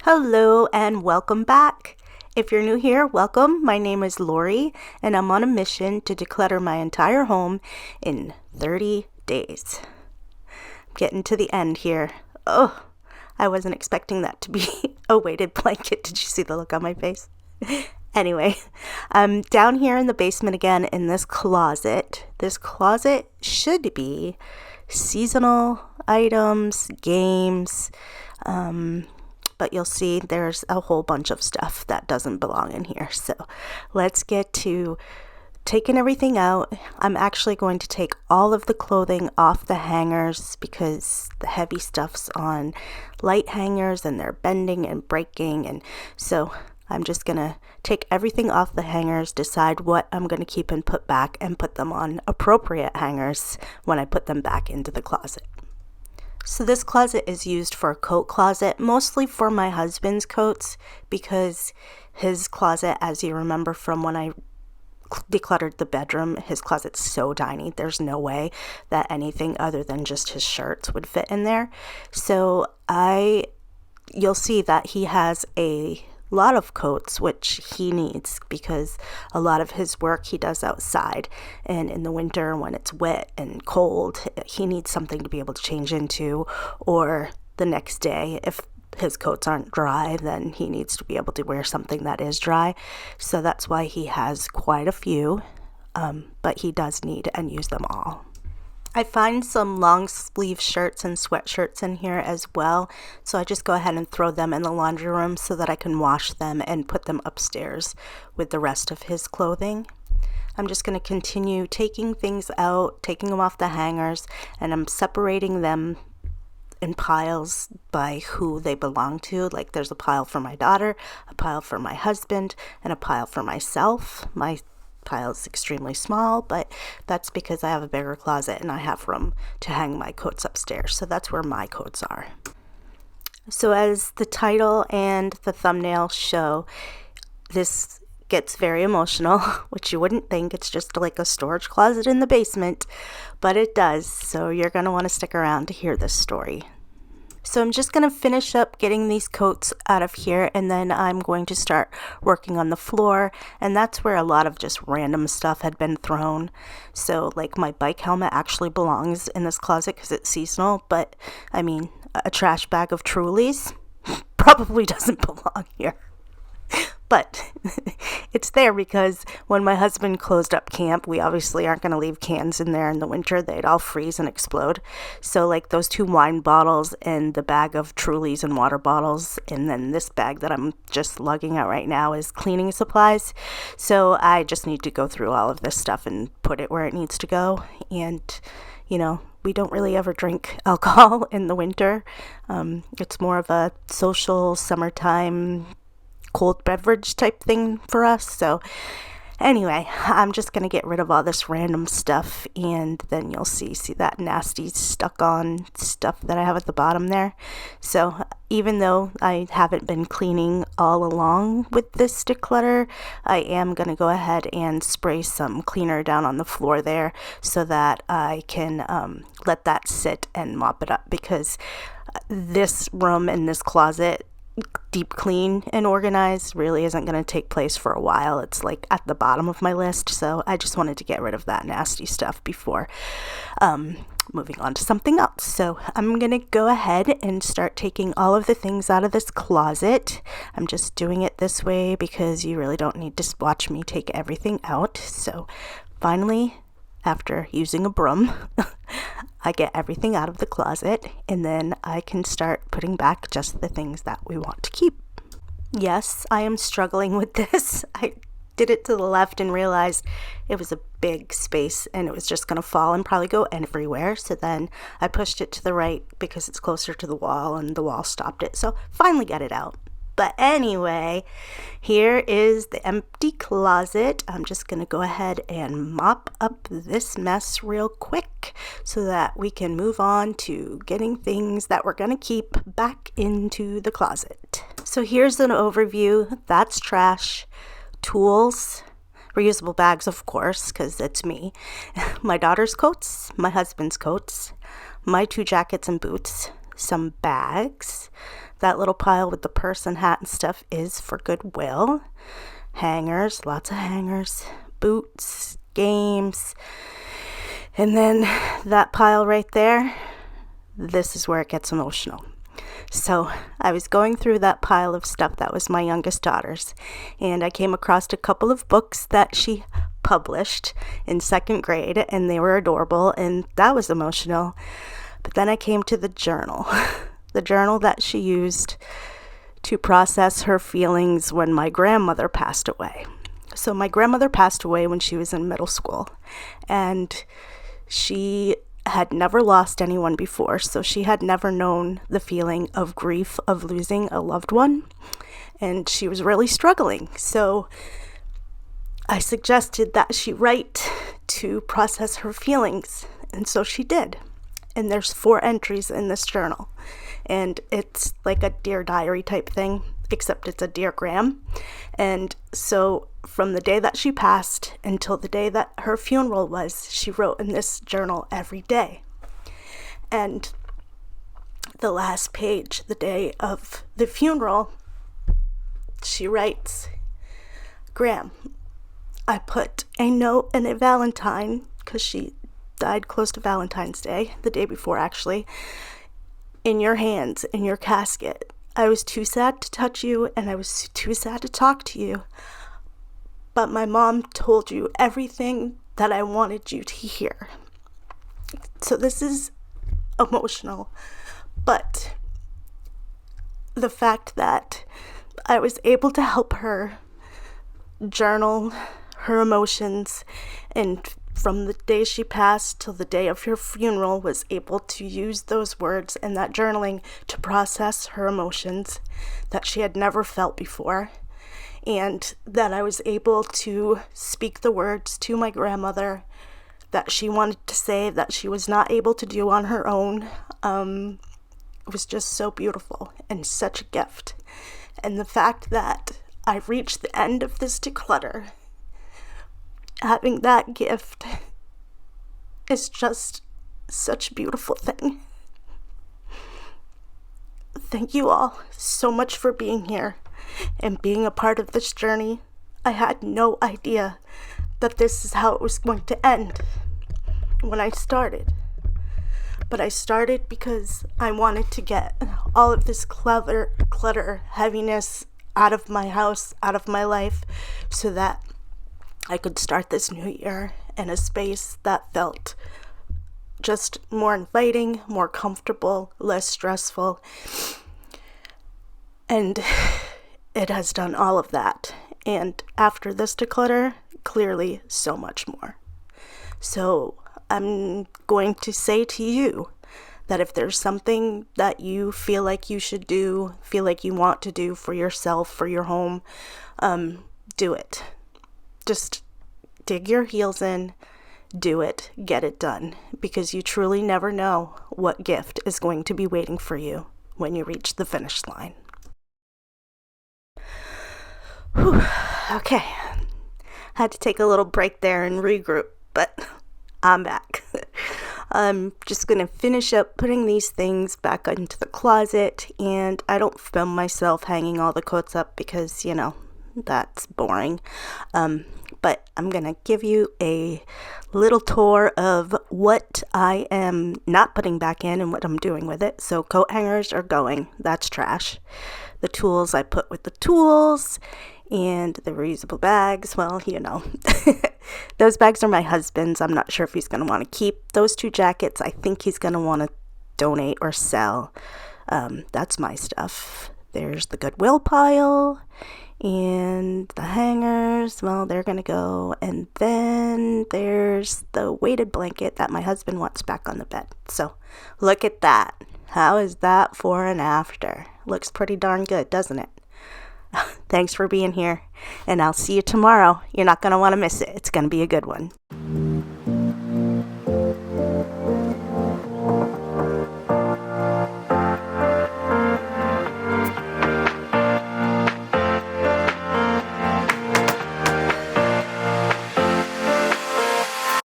Hello and welcome back. If you're new here, welcome. My name is Lori and I'm on a mission to declutter my entire home in 30 days. I'm getting to the end here. Oh, I wasn't expecting that to be a weighted blanket. Did you see the look on my face? Anyway, I'm down here in the basement again in this closet. This closet should be seasonal items, games, but you'll see there's a whole bunch of stuff that doesn't belong in here. So let's get to taking everything out. I'm actually going to take all of the clothing off the hangers because the heavy stuff's on light hangers and they're bending and breaking. And so I'm just going to take everything off the hangers, decide what I'm going to keep and put back, and put them on appropriate hangers when I put them back into the closet. So this closet is used for a coat closet, mostly for my husband's coats, because his closet, as you remember from when I decluttered the bedroom, his closet's so tiny, there's no way that anything other than just his shirts would fit in there. So you'll see that he has a lot of coats, which he needs because a lot of his work he does outside, and in the winter when it's wet and cold, he needs something to be able to change into, or the next day if his coats aren't dry, then he needs to be able to wear something that is dry. So that's why he has quite a few, but he does need and use them all. I find some long sleeve shirts and sweatshirts in here as well, so I just go ahead and throw them in the laundry room so that I can wash them and put them upstairs with the rest of his clothing. I'm just going to continue taking things out, taking them off the hangers, and I'm separating them in piles by who they belong to. Like there's a pile for my daughter, a pile for my husband, and a pile for myself. My pile is extremely small, but that's because I have a bigger closet and I have room to hang my coats upstairs. So that's where my coats are. So as the title and the thumbnail show, this gets very emotional, which you wouldn't think. It's just like a storage closet in the basement, but it does. So you're going to want to stick around to hear this story. So I'm just going to finish up getting these coats out of here, and then I'm going to start working on the floor, and that's where a lot of just random stuff had been thrown. So like my bike helmet actually belongs in this closet because it's seasonal, but I mean a trash bag of Trulies probably doesn't belong here. But it's there because when my husband closed up camp, we obviously aren't going to leave cans in there in the winter. They'd all freeze and explode. So like those 2 wine bottles and the bag of Trulies and water bottles, and then this bag that I'm just lugging out right now is cleaning supplies. So I just need to go through all of this stuff and put it where it needs to go. And, we don't really ever drink alcohol in the winter. It's more of a social summertime cold beverage type thing for us. So anyway, I'm just going to get rid of all this random stuff, and then you'll see that nasty stuck on stuff that I have at the bottom there. So even though I haven't been cleaning all along with this declutter, I am going to go ahead and spray some cleaner down on the floor there so that I can let that sit and mop it up, because this room and this closet, deep clean and organized, really isn't going to take place for a while. It's like at the bottom of my list, so I just wanted to get rid of that nasty stuff before moving on to something else. So I'm going to go ahead and start taking all of the things out of this closet. I'm just doing it this way because you really don't need to watch me take everything out. So finally, after using a broom, I get everything out of the closet, and then I can start putting back just the things that we want to keep. Yes, I am struggling with this. I did it to the left and realized it was a big space and it was just going to fall and probably go everywhere. So then I pushed it to the right because it's closer to the wall, and the wall stopped it. So finally got it out. But anyway, here is the empty closet. I'm just going to go ahead and mop up this mess real quick so that we can move on to getting things that we're going to keep back into the closet. So here's an overview. That's trash, tools, reusable bags, of course, because it's me, my daughter's coats, my husband's coats, my 2 jackets and boots, some bags, that little pile with the purse and hat and stuff is for Goodwill. Hangers, lots of hangers, boots, games. And then that pile right there, this is where it gets emotional. So I was going through that pile of stuff that was my youngest daughter's, and I came across a couple of books that she published in 2nd grade, and they were adorable, and that was emotional. But then I came to the journal, the journal that she used to process her feelings when my grandmother passed away. So my grandmother passed away when she was in middle school, and she had never lost anyone before, so she had never known the feeling of grief of losing a loved one, and she was really struggling. So I suggested that she write to process her feelings, and so she did. And there's 4 entries in this journal, and it's like a Dear Diary type thing, except it's a deargram. And so from the day that she passed until the day that her funeral was, she wrote in this journal every day. And the last page, the day of the funeral, she writes, "Graham, I put a note and a Valentine," because she died close to Valentine's Day, the day before actually, "in your hands, in your casket. I was too sad to touch you, and I was too sad to talk to you. But my mom told you everything that I wanted you to hear." So this is emotional, but the fact that I was able to help her journal her emotions, and from the day she passed till the day of her funeral was able to use those words and that journaling to process her emotions that she had never felt before, and that I was able to speak the words to my grandmother that she wanted to say that she was not able to do on her own. It was just so beautiful and such a gift. And the fact that I reached the end of this declutter having that gift is just such a beautiful thing. Thank you all so much for being here and being a part of this journey. I had no idea that this is how it was going to end when I started. But I started because I wanted to get all of this clutter, heaviness out of my house, out of my life, so that I could start this new year in a space that felt just more inviting, more comfortable, less stressful. And it has done all of that. And after this declutter, clearly so much more. So I'm going to say to you that if there's something that you feel like you should do, feel like you want to do for yourself, for your home, do it. Just dig your heels in, do it, get it done, because you truly never know what gift is going to be waiting for you when you reach the finish line. Whew. Okay, had to take a little break there and regroup, but I'm back. I'm just going to finish up putting these things back into the closet, and I don't film myself hanging all the coats up because, that's boring. But I'm going to give you a little tour of what I am not putting back in and what I'm doing with it. So coat hangers are going. That's trash. The tools I put with the tools, and the reusable bags, well, those bags are my husband's. I'm not sure if he's going to want to keep those 2 jackets. I think he's going to want to donate or sell. That's my stuff. There's the Goodwill pile, and the hangers, well, they're going to go. And then there's the weighted blanket that my husband wants back on the bed. So look at that. How is that for and after? Looks pretty darn good, doesn't it? Thanks for being here, and I'll see you tomorrow. You're not going to want to miss it. It's going to be a good one.